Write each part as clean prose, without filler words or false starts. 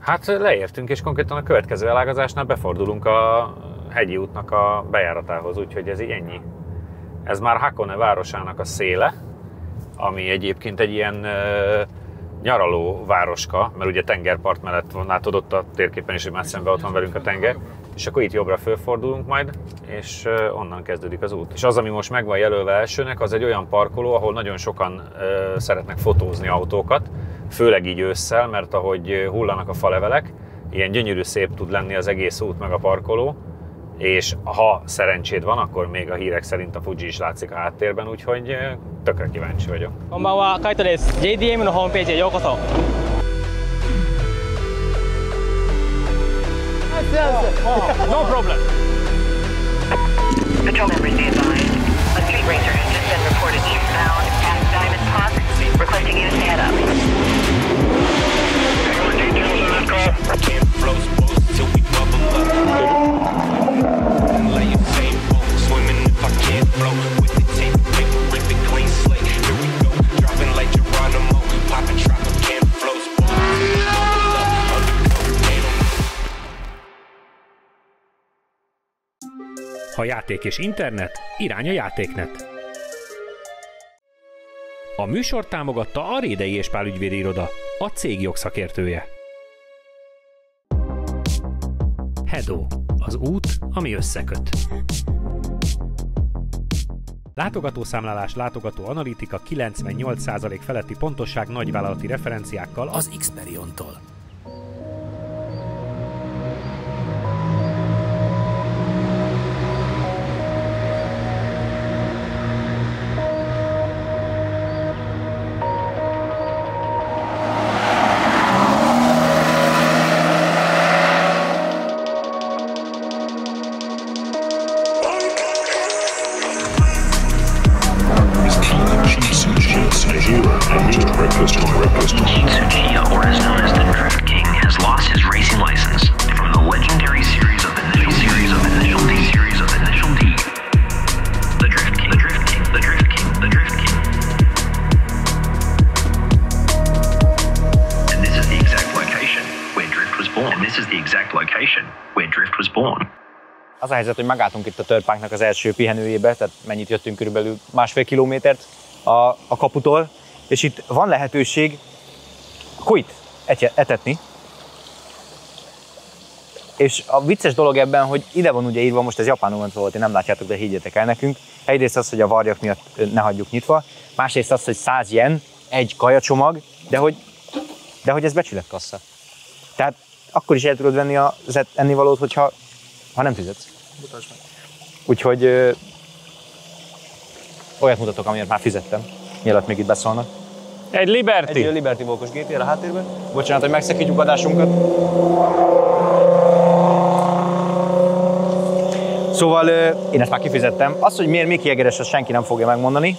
Hát leértünk, és konkrétan a következő elágazásnál befordulunk a hegyi útnak a bejáratához, úgyhogy ez így ennyi. Ez már Hakone városának a széle, ami egyébként egy ilyen nyaraló városka, mert ugye tengerpart mellett van, látod ott a térképen is, hogy már szemben ott van velünk a tenger, és akkor itt jobbra fölfordulunk majd, és onnan kezdődik az út. És az, ami most meg van jelölve elsőnek, az egy olyan parkoló, ahol nagyon sokan szeretnek fotózni autókat, főleg így ősszel, mert ahogy hullanak a falevelek, ilyen gyönyörű szép tud lenni az egész út meg a parkoló, és ha szerencséd van, akkor még a hírek szerint a Fuji is látszik a háttérben, úgyhogy tökre kíváncsi vagyok. Konbanwa, Kaito desu. JDM のホームページへようこそ。No problem. Patrol members be advised. A street racer has just been reported eastbound at Diamond Park, requesting you to head up. More details on that call. Can't flow spots till we bubble up. Like a same boat, swimming if I can't flow. With the tape, paper, rip it clean slate. Here we go, dropping like Geronimo. Popping trap, can't flow spots. Ha játék és internet, irány a Játéknet. A műsort támogatta a Rédei és Pál ügyvédi iroda, a cég jogszakértője. Hedo, az út, ami összeköt. Látogatószámlálás, látogatóanalitika, 98% feletti pontosság nagyvállalati referenciákkal az Xperion-tól. Tsuchiya, or as known as the Drift King, has lost his racing license from the legendary series of Initial D. The Drift King, the Drift King, the Drift King, the Drift King. And this is the exact location where Drift was born. And this is the exact location where Drift was born. Az a helyzet, hogy megálltunk itt a Törpánknak az első pihenőjébe, tehát mennyit jöttünk, körülbelül 1,5 kilométert a kaputól, és itt van lehetőség kuit etetni. És a vicces dolog ebben, hogy ide van ugye írva, most ez japánul volt, én nem látjátok, de higgyetek el nekünk. Egyrészt az, hogy a varjak miatt ne hagyjuk nyitva, másrészt az, hogy 100 yen, egy kajacsomag, de hogy ez becsületkassa. Tehát akkor is el tudod venni az ennivalót, hogyha nem fizetsz. Úgyhogy olyat mutatok, amiért már fizettem, mielőtt még itt beszólnak. Egy Liberty! Egy Liberty Volkos GTR a háttérben. Bocsánat, hogy megszakítjuk adásunkat. Szóval én ezt már kifizettem. Az, hogy miért Mickey Jaggeres, azt senki nem fogja megmondani,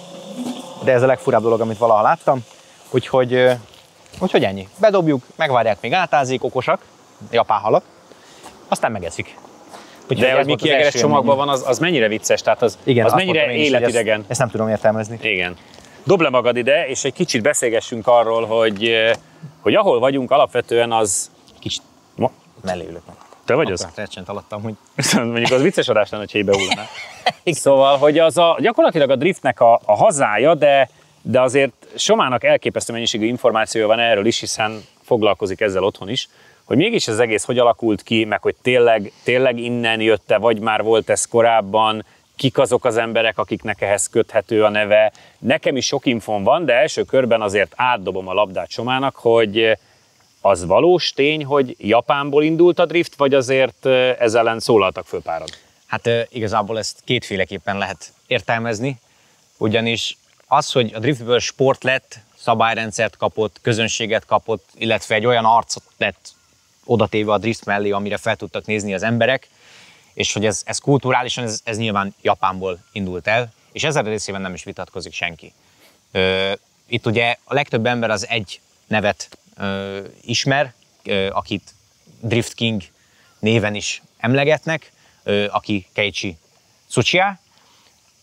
de ez a legfurább dolog, amit valaha láttam. Úgyhogy ennyi. Bedobjuk, megvárják, még átázik, okosak, japán halak, aztán megeszik. De hogy Mickey Jaggeres csomagban van, az mennyire vicces, tehát az mennyire életidegen. Ezt nem tudom értelmezni. Igen. Dob le magad ide, és egy kicsit beszélgessünk arról, hogy ahol vagyunk, alapvetően az... Kicsit mellé ülök meg. Te vagy az? Recsent alattam, hogy... Mondjuk az vicces adás lenne, hogy behullana. Szóval, hogy az gyakorlatilag a driftnek a hazája, de azért Somának elképesztő mennyiségű információja van erről is, hiszen foglalkozik ezzel otthon is, hogy mégis ez egész hogy alakult ki, meg hogy tényleg innen jött-e, vagy már volt ez korábban, kik azok az emberek, akiknek ehhez köthető a neve. Nekem is sok infom van, de első körben azért átdobom a labdát Somának, hogy az valós tény, hogy Japánból indult a drift, vagy azért ezzel ellen szólaltak föl páran? Hát igazából ezt kétféleképpen lehet értelmezni, ugyanis az, hogy a driftből sport lett, szabályrendszert kapott, közönséget kapott, illetve egy olyan arcot lett odatéve a drift mellé, amire fel tudtak nézni az emberek, és hogy ez kulturálisan, ez nyilván Japánból indult el, és ezzel a részében nem is vitatkozik senki. Itt ugye a legtöbb ember az egy nevet ismer, akit Drift King néven is emlegetnek, aki Keiichi Tsuchiya.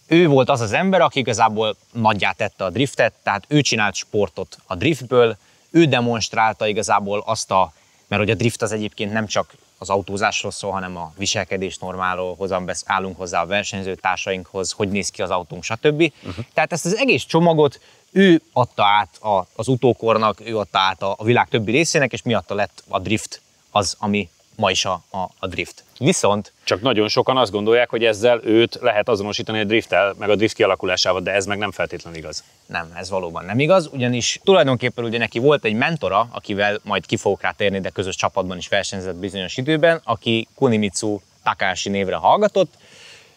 Ő volt az az ember, aki igazából nagyjá tette a driftet, tehát ő csinált sportot a driftből, ő demonstrálta igazából azt a mert hogy a drift az egyébként nem csak az autózásról szól, hanem a viselkedés normáról, hogyan állunk hozzá a versenyző társainkhoz, hogy néz ki az autónk, stb. Tehát ezt az egész csomagot ő adta át az utókornak, ő adta át a világ többi részének, és miatta lett a drift az, ami ma is a drift. Viszont... Csak nagyon sokan azt gondolják, hogy ezzel őt lehet azonosítani a drifttel, meg a drift kialakulásával, de ez meg nem feltétlenül igaz. Nem, ez valóban nem igaz, ugyanis tulajdonképpen ugye neki volt egy mentora, akivel majd ki fogok rá térni, de közös csapatban is versenyzett bizonyos időben, aki Kunimitsu Takahashi névre hallgatott.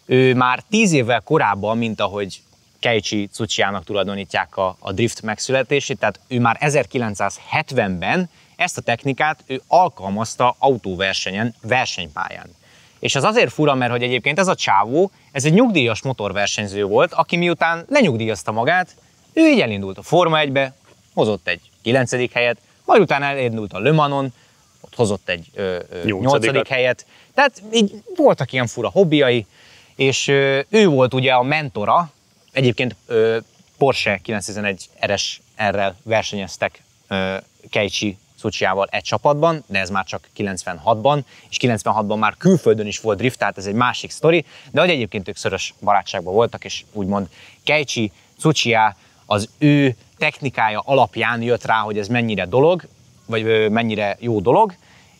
Ő már 10 évvel korábban, mint ahogy Keiichi Tsuchiya-nak tulajdonítják a drift megszületését, tehát ő már 1970-ben ezt a technikát ő alkalmazta autóversenyen, versenypályán. És az azért fura, mert hogy egyébként ez a csávó, ez egy nyugdíjas motorversenyző volt, aki miután lenyugdíjazta magát, ő így elindult a Forma 1-be, hozott egy 9. helyet, majd utána elindult a Le Manon, ott hozott egy 8. helyet. Tehát így voltak ilyen fura hobbiai, és ő volt ugye a mentora, egyébként Porsche 911 RS-rel versenyeztek Keiichi Tsuchiyával egy csapatban, de ez már csak 96-ban, és 96-ban már külföldön is volt drift, tehát ez egy másik sztori, de hogy egyébként ők szoros barátságban voltak, és úgymond Keiichi Tsuchiya az ő technikája alapján jött rá, hogy ez mennyire dolog, vagy mennyire jó dolog,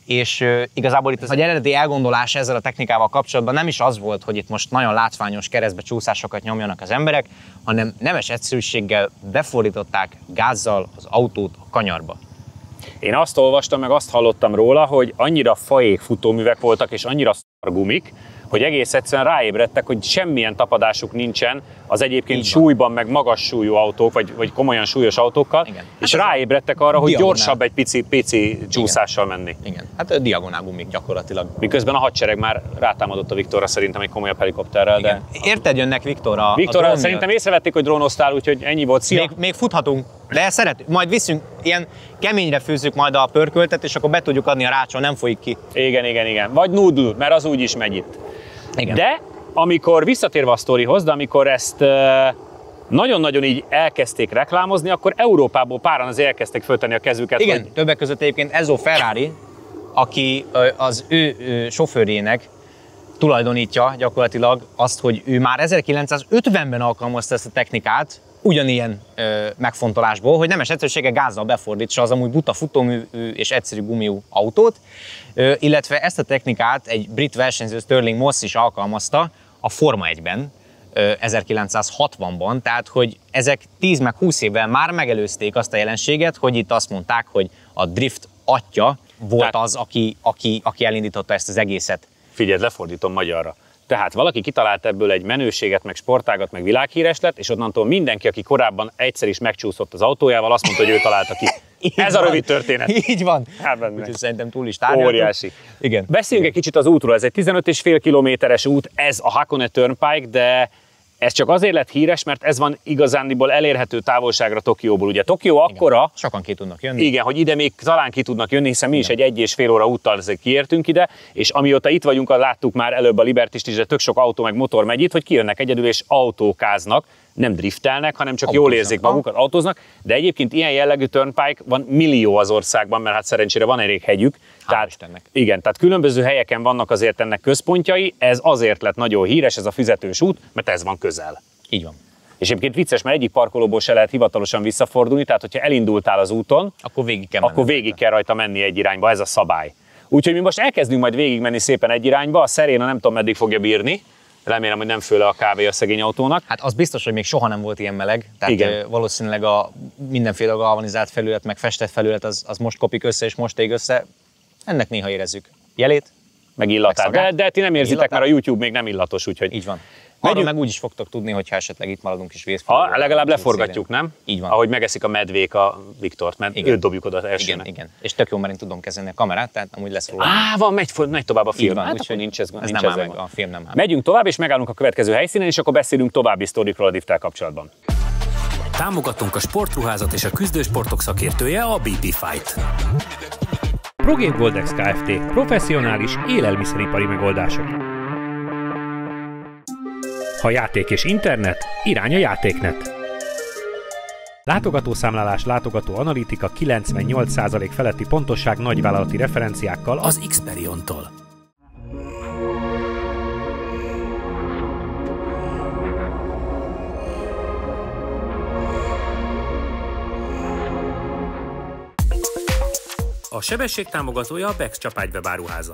és igazából itt az eredeti elgondolás ezzel a technikával kapcsolatban nem is az volt, hogy itt most nagyon látványos keresztbe csúszásokat nyomjanak az emberek, hanem nemes egyszerűséggel befordították gázzal az autót a kanyarba. Én azt olvastam, meg azt hallottam róla, hogy annyira faék futóművek voltak, és annyira szargumik, hogy egész egyszerűen ráébredtek, hogy semmilyen tapadásuk nincsen az egyébként súlyban, meg magas súlyú autók, vagy komolyan súlyos autókkal, igen. És hát ráébredtek arra, hogy gyorsabb egy pici csúszással menni. Igen, hát diagonál gumik gyakorlatilag. Miközben a hadsereg már rátámadott a Viktorra szerintem egy komolyabb helikopterrel. Igen. De... Érted, jönnek Viktorra. Viktorra szerintem észrevették, hogy drónoztál, úgyhogy ennyi volt. Szia! Még futhatunk, de szeretünk. Majd viszünk, ilyen keményre főzzük majd a pörköltet, és akkor be tudjuk adni a rácson, nem folyik ki. Igen. Vagy noodle, mert az úgy is megy itt. Igen. De amikor visszatérve a sztorihoz, de amikor ezt nagyon-nagyon így elkezdték reklámozni, akkor Európából páran azért elkezdték föltenni a kezüket. Igen, hogy... többek között egyébként Enzo Ferrari, aki az ő sofőrjének tulajdonítja gyakorlatilag azt, hogy ő már 1950-ben alkalmazta ezt a technikát, ugyanilyen megfontolásból, hogy nemes egyszerűséggel gázzal befordítsa az amúgy buta futómű és egyszerű gumiú autót, illetve ezt a technikát egy brit versenyző Stirling Moss is alkalmazta a Forma 1-ben 1960-ban, tehát hogy ezek 10 meg 20 évvel már megelőzték azt a jelenséget, hogy itt azt mondták, hogy a drift atya volt az, aki elindította ezt az egészet. Figyeld, lefordítom magyarra. Tehát valaki kitalált ebből egy menőséget, meg sportágat, meg világhíres lett, és onnantól mindenki, aki korábban egyszer is megcsúszott az autójával, azt mondta, hogy ő találta ki. Ez a rövid történet. Így van. Úgyhogy szerintem túl is tárgyaltuk. Óriási. Igen. Beszéljünk egy kicsit az útról. Ez egy 15,5 kilométeres út, ez a Hakone Turnpike, de ez csak azért lett híres, mert ez van igazándiból elérhető távolságra Tokióból. Ugye Tokió akkora... Sokan ki tudnak jönni. Igen, hogy ide még talán ki tudnak jönni, hiszen mi is egy 1,5 óra úttal kiértünk ide, és amióta itt vagyunk, láttuk már előbb a Libertist is, de tök sok autó meg motor megy itt, hogy kijönnek egyedül és autókáznak, nem driftelnek, hanem csak jól érzik magukat, autóznak, de egyébként ilyen jellegű turnpike van millió az országban, mert hát szerencsére van elég hegyük. Tehát különböző helyeken vannak azért ennek központjai, ez azért lett nagyon híres, ez a fizetős út, mert ez van közel. Így van. És egyébként vicces, mert egyik parkolóból se lehet hivatalosan visszafordulni, tehát hogyha elindultál az úton, akkor végig kell rajta menni egy irányba, ez a szabály. Úgyhogy mi most elkezdünk majd végigmenni szépen egy irányba, a Serena nem tudom meddig fogja bírni, remélem, hogy nem fől le a kávé a szegény autónak. Hát az biztos, hogy még soha nem volt ilyen meleg, tehát igen. Valószínűleg a mindenféle galvanizált felület, meg festett felület az most kopik össze és most ég össze. Ennek néha érezzük jelét, meg illatát. De ti nem érzitek, mert a YouTube még nem illatos, úgyhogy... Így van. Arra meg úgy is fogtok tudni, hogyha esetleg itt maradunk is vészfelül. Legalább leforgatjuk, nem? Így van. Ahogy megeszik a medvék a Viktort, mert őt dobjuk oda elsőnek. Igen. És tök jó, mert én tudom kezelni a kamerát, tehát amúgy lesz róla. Megy tovább a film. Van, hát úgyhogy nincs ez nem áll meg, a film nem áll. Megyünk tovább, és megállunk a következő helyszínen, és akkor beszélünk további sztorikról a drifttel kapcsolatban. Támogatunk a sportruházat és a küzdősportok szakértője a BP Fight. ProGame Goldex Kft. Professzionális élelmiszeripari megoldások. Ha játék és internet, irány a Játéknet. Látogatószámlálás, látogató analitika, 98% feletti pontosság nagyvállalati referenciákkal az Xperion-tól. A sebesség támogatója a Bex Csapágy webáruháza.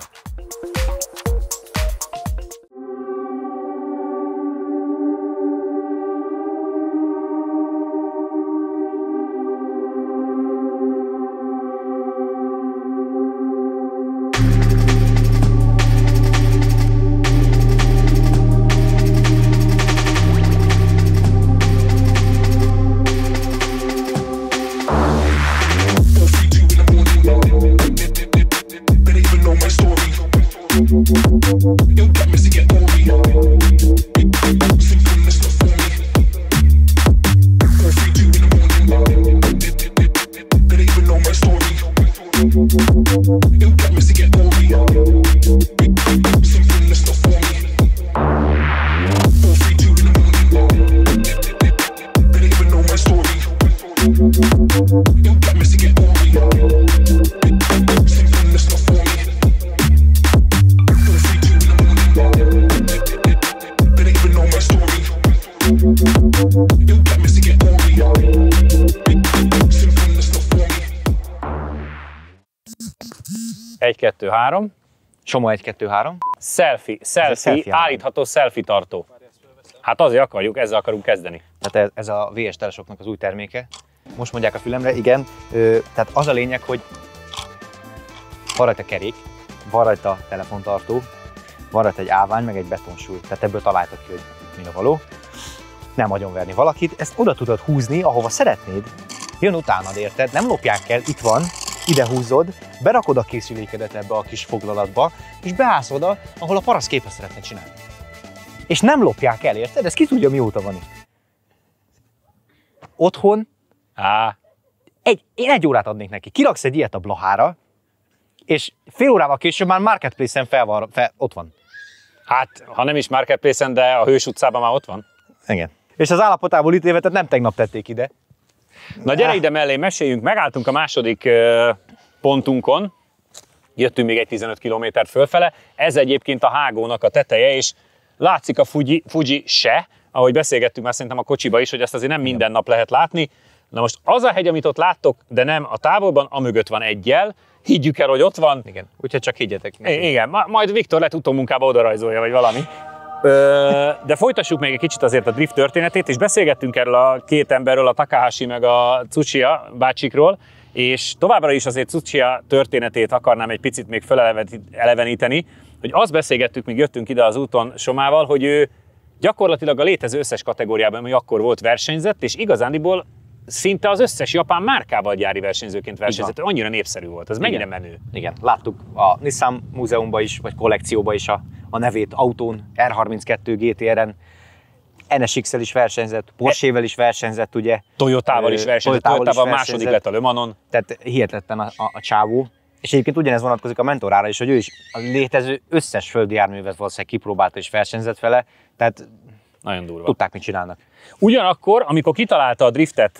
Egy, kettő, három. Somo 1, 2, 3. Selfie, állítható selfie tartó. Hát azért akarjuk, ezzel akarunk kezdeni. Tehát ez a VS Telesoknak az új terméke. Most mondják a fülemre, igen. Tehát az a lényeg, hogy van rajta kerék, van rajta telefontartó, van rajta egy állvány, meg egy betonsúly. Tehát ebből találtak ki, hogy mi a való. Nem agyonverni valakit, ezt oda tudod húzni, ahova szeretnéd. Jön utánad, érted? Nem lopják el, itt van, ide húzod, berakod a készülékedet ebbe a kis foglalatba, és beállsz oda, ahol a paraszt képet szeretnéd csinálni. És nem lopják el, érted? Ez ki tudja, mióta van itt. Otthon én egy órát adnék neki. Kiraksz egy ilyet a Blahára, és fél órával később már Marketplace-en ott van. Hát, ha nem is Marketplace-en, de a Hős utcában már ott van. Igen. És az állapotából ítélve, tehát nem tegnap tették ide. Na gyere ide mellé, meséljünk, megálltunk a második pontunkon, jöttünk még egy 15 kilométert fölfele, ez egyébként a hágónak a teteje, és látszik a Fuji se, ahogy beszélgettünk már szerintem a kocsiba is, hogy ezt azért nem minden nap lehet látni. Na most az a hegy, amit ott láttok, de nem a távolban, amögött van egy jel, higgyük el, hogy ott van. Igen, úgyhogy csak higgyetek neki. Igen, majd Viktor lett utómunkába odarajzolja, vagy valami. De folytassuk még egy kicsit azért a drift történetét, és beszélgettünk erről a két emberről, a Takahashi meg a Tsuchiya bácsikról, és továbbra is azért Tsuchiya történetét akarnám egy picit még feleleveníteni, hogy azt beszélgettük, míg jöttünk ide az úton Somával, hogy ő gyakorlatilag a létező összes kategóriában, ami akkor volt, versenyzett, és igazándiból szinte az összes japán márkával gyári versenyzőként versenyzett, annyira népszerű volt. Ez mennyire menő. Igen, láttuk a Nissan múzeumban is, vagy kollekcióban is a nevét autón, R32 GTR-en, NSX-el is versenyzett, Porsche-vel is versenyzett, ugye. Toyotával is versenyzett, Toyotával második lett a Le Manon. Tehát hihetetlen a csávó. És egyébként ugyanez vonatkozik a Mentorára is, hogy ő is a létező összes földi járművet valószínűleg kipróbálta és versenyzett vele, tehát nagyon durva. Tudták, mit csinálnak. Ugyanakkor, amikor kitalálta a driftet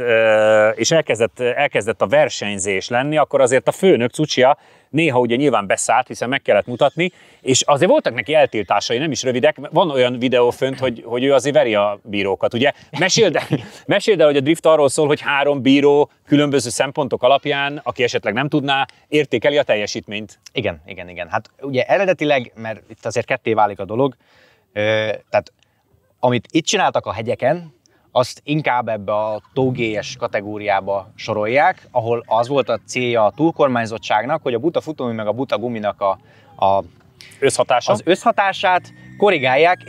és elkezdett a versenyzés lenni, akkor azért a főnök, Tsuchiya, néha ugye nyilván beszállt, hiszen meg kellett mutatni, és azért voltak neki eltiltásai, nem is rövidek. Van olyan videó fönt, hogy ő azért veri a bírókat, ugye? Meséld el, hogy a drift arról szól, hogy 3 bíró különböző szempontok alapján, aki esetleg nem tudná, értékeli a teljesítményt. Igen. Hát ugye eredetileg, mert itt azért ketté válik a dolog, tehát amit itt csináltak a hegyeken, azt inkább ebbe a tógélyes kategóriába sorolják, ahol az volt a célja a túlkormányzottságnak, hogy a buta futómű meg a buta guminak az összhatását korrigálják,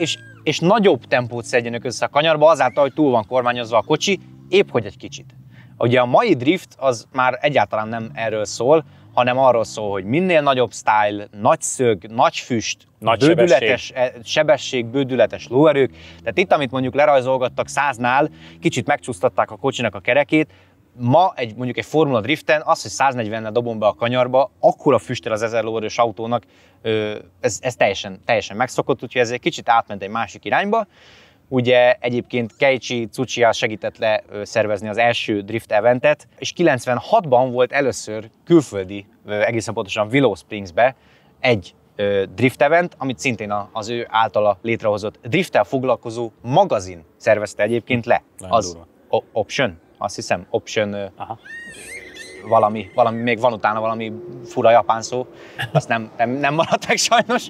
és nagyobb tempót szedjenek össze a kanyarba, azáltal, hogy túl van kormányozva a kocsi, épp hogy egy kicsit. Ugye a mai drift az már egyáltalán nem erről szól, hanem arról szól, hogy minél nagyobb style, nagy szög, nagy füst, bődületes sebesség, bődületes lóerők. Tehát itt, amit mondjuk lerajzolgattak 100-nál, kicsit megcsúsztatták a kocsinak a kerekét. Ma mondjuk egy Formula Driften az, hogy 140-nel dobom be a kanyarba, akkora füstel az 1000 lóerős autónak, ez teljesen megszokott, úgyhogy ez egy kicsit átment egy másik irányba. Ugye egyébként Keiichi Tsuchiya segített leszervezni az első drift eventet, és 96-ban volt először külföldi, egészen pontosan Willow Springsbe egy drift event, amit szintén az ő általa létrehozott drifttel foglalkozó magazin szervezte egyébként le. Az Option, azt hiszem, Option, valami, még van utána valami fura japán szó, azt nem maradt meg sajnos,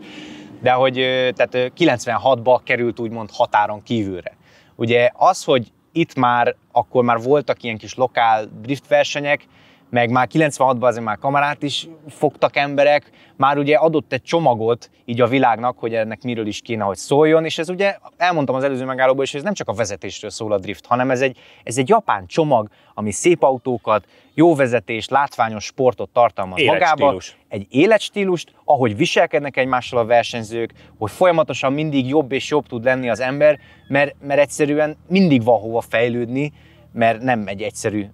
de hogy tehát 96-ba került úgymond határon kívülre. Ugye az, hogy itt akkor már voltak ilyen kis lokál drift versenyek, meg már 96-ban azért már kamerát is fogtak emberek, már ugye adott egy csomagot így a világnak, hogy ennek miről is kéne, hogy szóljon, és ez ugye, elmondtam az előző megállóban is, hogy ez nem csak a vezetésről szól a drift, hanem ez egy japán csomag, ami szép autókat, jó vezetés, látványos sportot tartalmaz magába. Egy életstílust, ahogy viselkednek egymással a versenyzők, hogy folyamatosan mindig jobb és jobb tud lenni az ember, mert egyszerűen mindig van hova fejlődni, mert nem egy egyszerű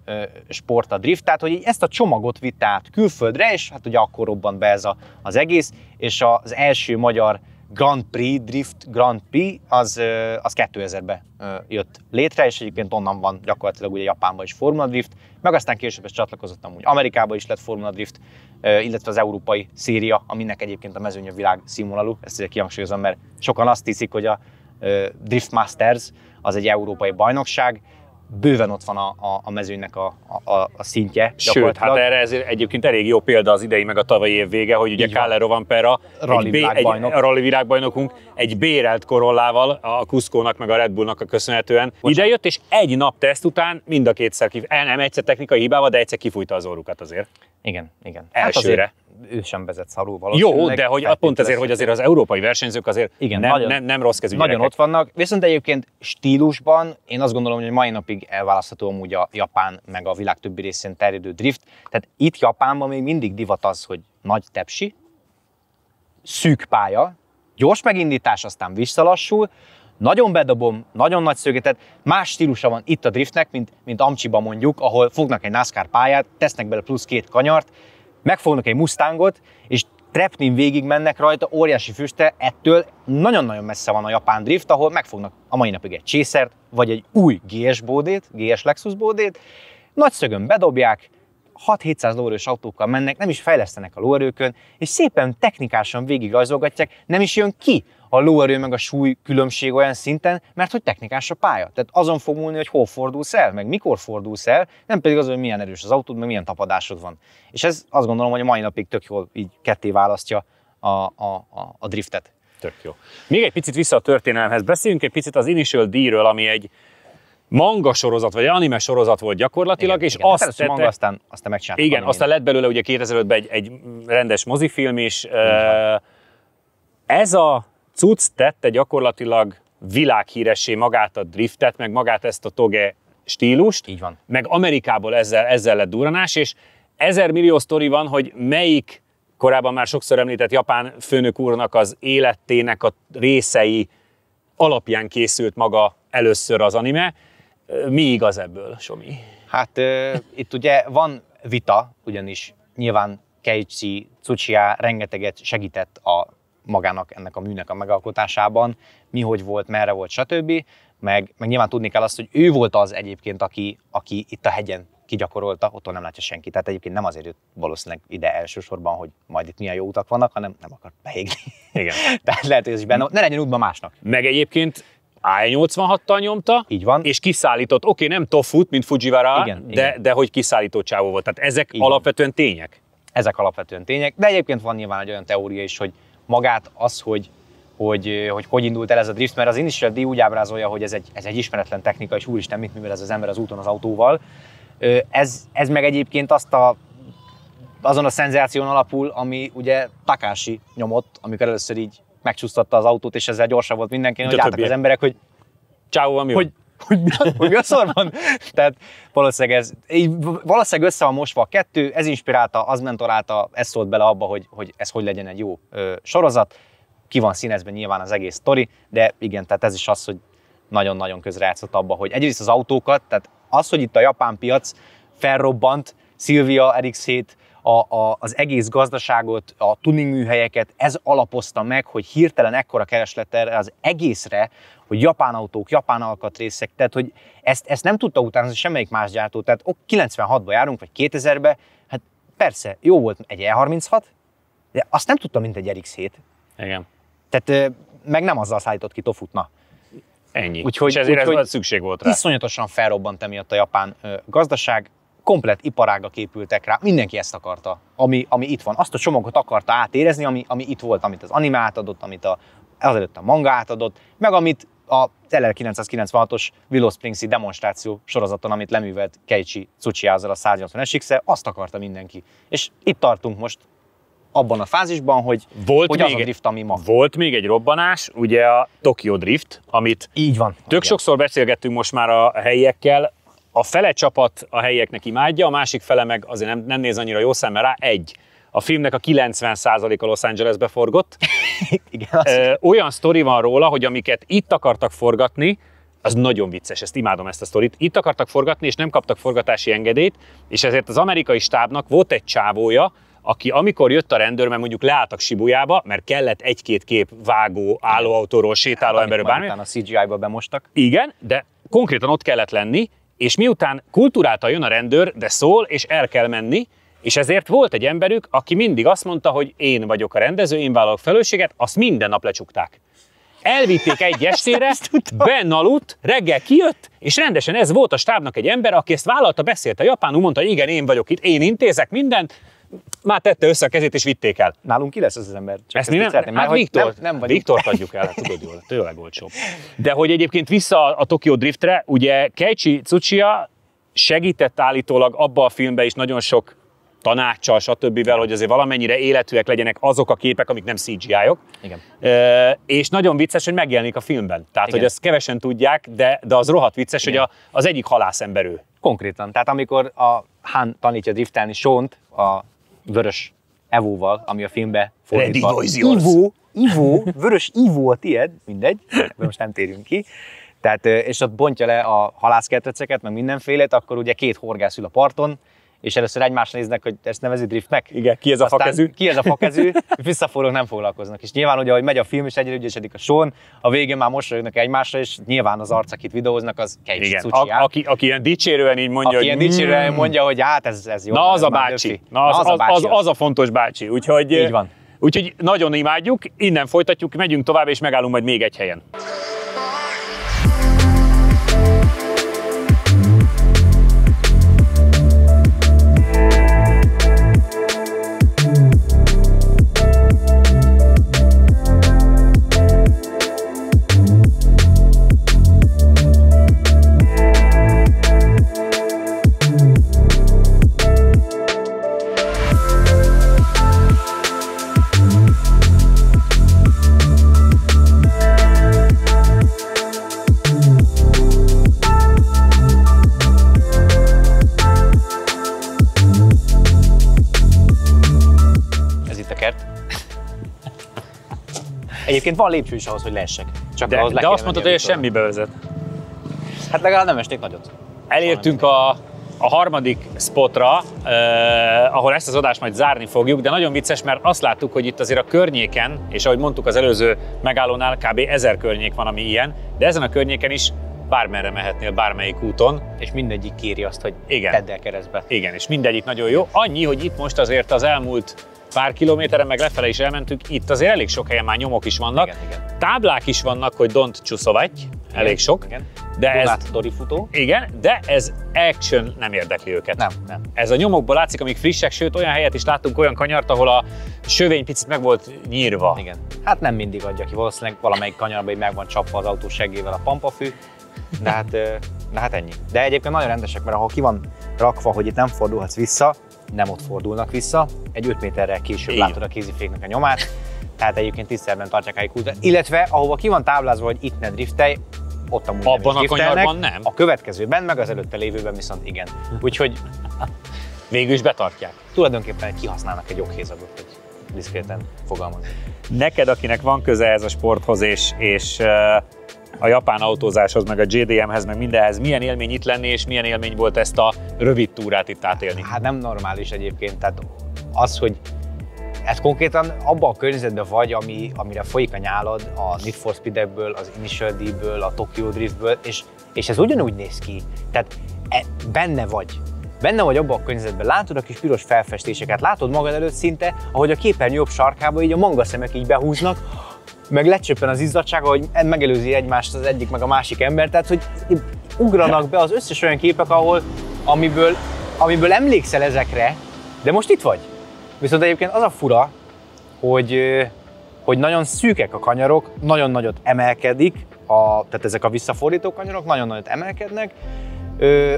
sport a drift, tehát hogy ezt a csomagot vitt át külföldre, és hát ugye akkor robbant be ez az egész, és az első magyar Grand Prix, Drift Grand Prix, az 2000-ben jött létre, és egyébként onnan van gyakorlatilag ugye Japánban is Formula Drift, meg aztán később ezt csatlakozottam úgy Amerikában is lett Formula Drift, illetve az európai széria, aminek egyébként a mezőny a világ színvonalú, ezt ugye kihangsúlyozom, mert sokan azt hiszik, hogy a Drift Masters az egy európai bajnokság, bőven ott van a mezőnynek a szintje. Sőt, hát erre ez egyébként elég jó példa az idei meg a tavalyi év vége, hogy ugye Kalle Rovanpera, rally világbajnokunk, egy bérelt Corollával, a Cusco-nak meg a Red Bullnak köszönhetően idejött, és egy nap teszt után mind a kétszer, nem egyszer technikai hibával, de egyszer kifújta az orrukat azért. Igen. Elsőre. Hát ő sem vezet szarul valószínűleg. Jó, de hogy pont ezért, hogy azért az európai versenyzők azért nem rossz kezű nagyon ott vannak, viszont egyébként stílusban én azt gondolom, hogy mai napig elválasztható amúgy a Japán meg a világ többi részén terjedő drift. Tehát itt Japánban még mindig divat az, hogy nagy tepsi, szűk pálya, gyors megindítás, aztán visszalassul, nagyon bedobom, nagyon nagy szögetet, más stílusa van itt a driftnek, mint Amchiba mondjuk, ahol fognak egy NASCAR pályát, tesznek bele plusz 2 kanyart, megfognak egy Mustangot, és trepnin végig mennek rajta, óriási füste, ettől nagyon-nagyon messze van a japán drift, ahol megfognak a mai napig egy Chasert, vagy egy új GS bódét, GS Lexus bódét, nagy szögön bedobják, 6-700 lóerős autókkal mennek, nem is fejlesztenek a lóerőkön, és szépen technikásan végigrajzolgatják, nem is jön ki a lóerő meg a súly különbség olyan szinten, mert hogy technikás a pálya. Tehát azon fog múlni, hogy hol fordulsz el, meg mikor fordulsz el, nem pedig az, hogy milyen erős az autód, meg milyen tapadásod van. És ez azt gondolom, hogy a mai napig tök jól így ketté választja a driftet. Tök jó. Még egy picit vissza a történelemhez. Beszéljünk egy picit az Initial D-ről, ami egy manga sorozat, vagy anime sorozat volt gyakorlatilag, igen, és igen. azt tette... Manga, aztán megcsináltak. Igen, aztán lett belőle ugye 2005-ben egy rendes mozifilm is. Ez a cucc tette gyakorlatilag világhíressé magát a driftet, meg magát ezt a toge stílust. Így van. Meg Amerikából ezzel lett durranás, és 1000 millió sztori van, hogy melyik korábban már sokszor említett japán főnök úrnak az életének a részei alapján készült maga először az anime. Mi igaz ebből, Somi? Hát itt ugye van vita, ugyanis nyilván Keiichi Tsuchiya rengeteget segített magának ennek a műnek a megalkotásában, mi hogy volt, merre volt, stb. Meg nyilván tudni kell azt, hogy ő volt az egyébként, aki itt a hegyen kigyakorolta, otthon nem látja senki. Tehát egyébként nem azért jött valószínűleg ide elsősorban, hogy majd itt milyen jó utak vannak, hanem nem akar beégni. Igen. Tehát lehet, hogy ez is benne, ne legyen útban másnak. Meg egyébként AI-86-tal nyomta, így van. És kiszállított, oké, nem Tofut, mint Fujiwara, igen. De hogy kiszállító csávó volt. Tehát ezek így alapvetően tények? Ezek alapvetően tények, de egyébként van nyilván egy olyan teória is, hogy magát az, hogy indult el ez a drift, mert az Initial D úgy ábrázolja, hogy ez egy ismeretlen technika, és úristen, mit művel ez az ember az úton az autóval. Ez meg egyébként azon a szenzáción alapul, ami ugye Takashi nyomott, amikor először így megcsúsztatta az autót, és ezzel gyorsabb volt mindenkinek, hogy láttak az emberek, hogy csávó, van mi van? Hogy mi a szor van? Tehát valószínűleg össze van mosva a kettő, ez inspirálta, az mentorálta, ez szólt bele abba, hogy ez hogy legyen egy jó sorozat. Ki van színezben nyilván az egész sztori, de igen, tehát ez is az, hogy nagyon-nagyon közrejátszott abba, hogy egyrészt az autókat, tehát az, hogy itt a japán piac felrobbant, Silvia, RX-7, az egész gazdaságot, a tuning műhelyeket, ez alapozta meg, hogy hirtelen ekkora kereslet erre az egészre, hogy japán autók, japán alkatrészek, tehát hogy ezt nem tudta utánozni semmelyik más gyártó. Tehát 96-ba járunk, vagy 2000-be, hát persze, jó volt egy E36, de azt nem tudta, mint egy RX-7. Igen. Tehát meg nem azzal szállított ki Tofutna. Ennyi. És ezért ez szükség volt rá. Iszonyatosan felrobbant emiatt a japán gazdaság, komplet iparágak épültek rá, mindenki ezt akarta, ami itt van. Azt a csomagot akarta átérezni, ami itt volt, amit az anime átadott, amit azelőtt a manga átadott, meg amit a LL996-os Willow Springs-i demonstráció sorozaton, amit leművelt Keiichi Tsuchiya-zal a 180 SX-el, azt akarta mindenki. És itt tartunk most abban a fázisban, hogy az a drift, ami ma. Volt még egy robbanás, ugye a Tokyo Drift, amit így van. Tök sokszor beszélgettünk most már a helyiekkel, a fele csapat a helyieknek imádja, a másik fele meg azért nem néz annyira jó szemmel rá. A filmnek a 90%-a Los Angelesbe forgott. Igen, olyan sztori van róla, hogy amiket itt akartak forgatni, az nagyon vicces, imádom ezt a sztorit. Itt akartak forgatni, és nem kaptak forgatási engedélyt, és ezért az amerikai stábnak volt egy csávója, aki amikor jött a rendőr, mert mondjuk leálltak Shibujába, mert kellett egy-két kép vágó, állóautóról, sétáló emberről, bármi. Utána a CGI-ba bemostak. Igen, de konkrétan ott kellett lenni, és miután kulturáltan jön a rendőr, de szól, és el kell menni, és ezért volt egy emberük, aki mindig azt mondta, hogy én vagyok a rendező, én vállalok felelősséget, azt minden nap lecsukták. Elvitték egy estére, benn aludt, reggel kijött, és rendesen ez volt a stábnak egy ember, aki ezt vállalta, beszélt a japánul, mondta, igen, én vagyok itt, én intézek mindent, már tette össze a kezét, és vitték el. Nálunk ki lesz az ember? Csak ezt mi nem? Hát Viktort adjuk el, hát tudod jól, tőleg olcsóbb. De hogy egyébként vissza a Tokyo Driftre, ugye Keiichi Tsuchiya segített állítólag abba a filmbe is nagyon sok tanáccsal, stb., hogy azért valamennyire életűek legyenek azok a képek, amik nem CGI-ok. Igen. És nagyon vicces, hogy megjelenik a filmben. Tehát, igen, hogy ezt kevesen tudják, de az rohadt vicces, igen, hogy az egyik halászember ő. Konkrétan. Tehát amikor a Han tanítja driftelni Sean-t a vörös Evo-val, ami a filmbe fordítva. Ivo, vörös Ivo a tied, mindegy, most nem térünk ki. Tehát, és ott bontja le a halászkerteceket, meg mindenfélét, akkor ugye két horgász ül a parton, és először egymásra néznek, hogy ezt nevezi driftnek. Igen, ki ez a fakezű? Ki ez a fakezű, visszaforrók nem foglalkoznak. És nyilván ugye, ahogy megy a film, és egyre ügyesedik a Sean, a végén már mosolyognak egymásra, és nyilván az arc, akit videóznak, az Keiichi Tsuchiya. Aki ilyen dicsérően így mondja, aki ilyen dicsérően mondja, hogy hát ez jó. Na az a bácsi. Az a fontos bácsi. Úgyhogy, így van. Úgyhogy nagyon imádjuk, innen folytatjuk, megyünk tovább, és megállunk majd még egy helyen. Egyébként van lépcső is ahhoz, hogy leessek. Csak de azt mondtad, hogy ez semmibe vezet. Hát legalább nem esték nagyot. Elértünk a harmadik spotra, ahol ezt az adást majd zárni fogjuk, de nagyon vicces, mert azt láttuk, hogy itt azért a környéken, és ahogy mondtuk az előző megállónál, kb. 1000 környék van, ami ilyen, de ezen a környéken is bármerre mehetnél, bármelyik úton. És mindegyik kéri azt, hogy igen, tedd el keresztbe. Igen, és mindegyik nagyon jó. Annyi, hogy itt most azért az elmúlt pár kilométeren, meg lefele is elmentünk, itt azért elég sok helyen már nyomok is vannak. Igen. Táblák is vannak, hogy don't csúszovatj, elég sok. Igen. De ez dorifutó. Igen, de ez action nem érdekli őket. Nem. Ez a nyomokból látszik, amik frissek, sőt olyan helyet is láttunk, olyan kanyart, ahol a sövény picit meg volt nyírva. Igen. Hát nem mindig adja ki, valószínűleg valamelyik kanyarban így meg van csapva az autó seggével a pampafű. De hát ennyi. De egyébként nagyon rendesek, mert ahol ki van rakva, hogy itt nem fordulhatsz vissza, nem ott fordulnak vissza, egy 5 méterrel később látod a kéziféknek a nyomát, tehát egyébként tiszteletben tartják a kultúrát. Illetve ahova ki van táblázva, hogy itt ne driftelj, ott amúgy abban nem is a kanyarban nem. A következőben, meg az előtte lévőben viszont igen. Úgyhogy végül is betartják. Tulajdonképpen kihasználnak egy joghézagot, hogy diszkréten fogalmazni. Neked, akinek van köze ez a sporthoz, és a japán autózáshoz, meg a JDM-hez, meg mindenhez, milyen élmény itt lenni, és milyen élmény volt ezt a rövid túrát itt átélni? Hát nem normális egyébként, tehát az, hogy ez konkrétan abban a környezetben vagy, amire folyik a nyálad a Need for Speed-ekből, az Initial D-ből, a Tokyo Driftből, és ez ugyanúgy néz ki. Tehát benne vagy abban a környezetben, látod a kis piros felfestéseket, látod magad előtt szinte, ahogy a képernyő jobb sarkába így a manga szemek így behúznak, meg lecsöppen az izzadság, ahogy megelőzi egymást az egyik meg a másik ember, tehát hogy ugranak be az összes olyan képek, amiből emlékszel ezekre, de most itt vagy. Viszont egyébként az a fura, hogy nagyon szűkek a kanyarok, nagyon nagyot emelkedik, tehát ezek a visszafordító kanyarok nagyon nagyot emelkednek.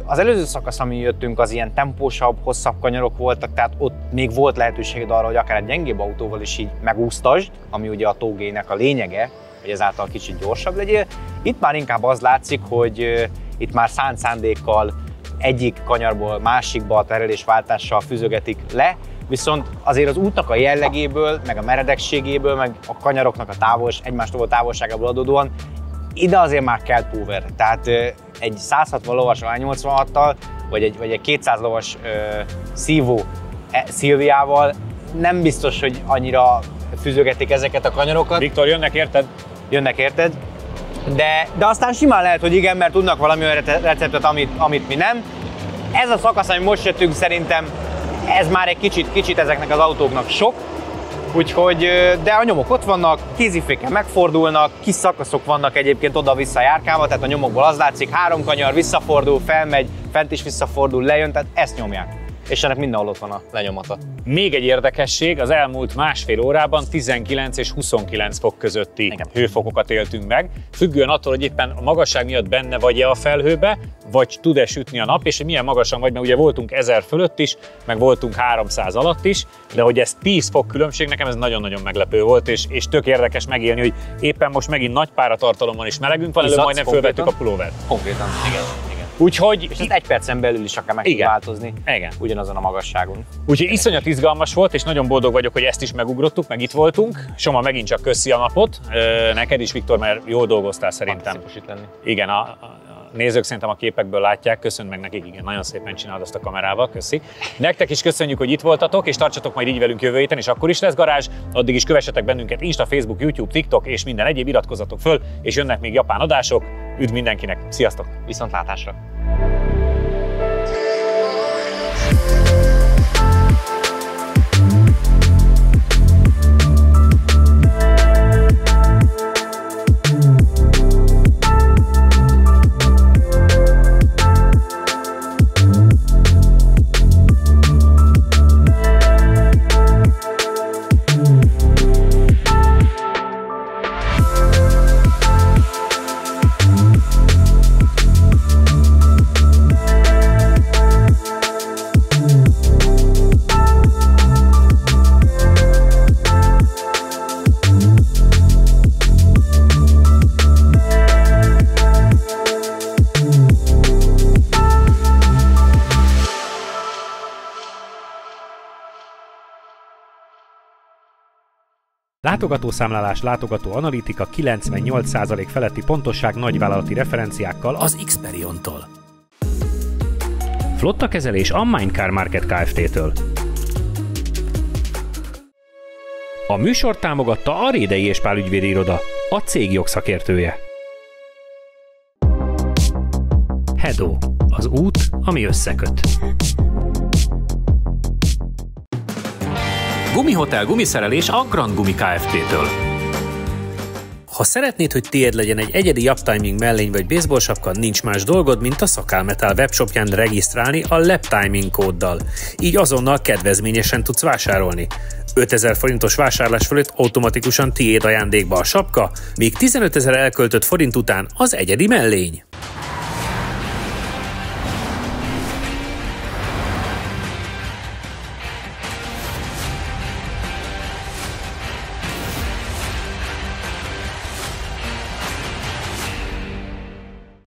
Az előző szakasz, ami jöttünk, az ilyen tempósabb, hosszabb kanyarok voltak, tehát ott még volt lehetőséged arra, hogy akár egy gyengébb autóval is így megúsztasd, ami ugye a tógének a lényege, hogy ezáltal kicsit gyorsabb legyél. Itt már inkább az látszik, hogy itt már szánt szándékkal egyik kanyarból másikba a terelésváltással füzögetik le, viszont azért az útnak a jellegéből, meg a meredekségéből, meg a kanyaroknak a egymástól távolságából adódóan ide azért már kell power. Tehát egy 160 lovas A86-tal, vagy egy 200 lovas szívó Szilviával nem biztos, hogy annyira füzögetik ezeket a kanyarokat. Viktor, jönnek érted? Jönnek érted. De aztán simán lehet, hogy igen, mert tudnak valami olyan receptet, amit mi nem. Ez a szakasz, ami most jöttünk, szerintem ez már egy kicsit ezeknek az autóknak sok. Úgyhogy, de a nyomok ott vannak, kéziféken megfordulnak, kis szakaszok vannak egyébként oda-vissza járkálva, tehát a nyomokból az látszik, 3 kanyar, visszafordul, felmegy, fent is visszafordul, lejön, tehát ezt nyomják. És ennek mindenhol ott van a lenyomata. Még egy érdekesség, az elmúlt másfél órában 19 és 29 fok közötti hőfokokat éltünk meg, függően attól, hogy éppen a magasság miatt benne vagy-e a felhőbe, vagy tud-e sütni a nap, és milyen magasan vagy, mert ugye voltunk 1000 fölött is, meg voltunk 300 alatt is, de hogy ez 10 fok különbség, nekem ez nagyon-nagyon meglepő volt, és tök érdekes megélni, hogy éppen most megint nagy páratartalommal is melegünk van, előbb majdnem fölvettük a pulóvert. Konkrétan, igen. Úgyhogy... És ezt egy percen belül is akár meg tud változni. Igen. Ugyanazon a magasságon. Úgyhogy iszonyat izgalmas volt, és nagyon boldog vagyok, hogy ezt is megugrottuk, meg itt voltunk. Soma, megint csak köszi a napot. Neked is, Viktor, mert jól dolgoztál szerintem. Itt lenni. Igen, a nézők szerintem a képekből látják, köszönj meg nekik, igen, nagyon szépen csinálod azt a kamerával, köszi. Nektek is köszönjük, hogy itt voltatok, és tartsatok majd így velünk jövő héten, és akkor is lesz garázs. Addig is kövessetek bennünket Insta, Facebook, YouTube, TikTok és minden egyéb, iratkozzatok föl, és jönnek még japán adások. Üdv mindenkinek, sziasztok! Viszontlátásra! Látogatószámlálás, látogatóanalitika, 98% feletti pontosság nagyvállalati referenciákkal az Xperion-tól. Flotta kezelés a Mindcar Market Kft-től. A műsort támogatta a Rédei és Pál ügyvédi iroda, a cég jogszakértője. Hedo, az út, ami összeköt. Gumihotel gumiszerelés a Grand Gumi Kft-től. Ha szeretnéd, hogy tiéd legyen egy egyedi uptiming mellény vagy baseball sapka, nincs más dolgod, mint a Szakál Metal webshopján regisztrálni a Lap Timing kóddal. Így azonnal kedvezményesen tudsz vásárolni. 5000 forintos vásárlás fölött automatikusan tiéd ajándékba a sapka, míg 15 000 elköltött forint után az egyedi mellény.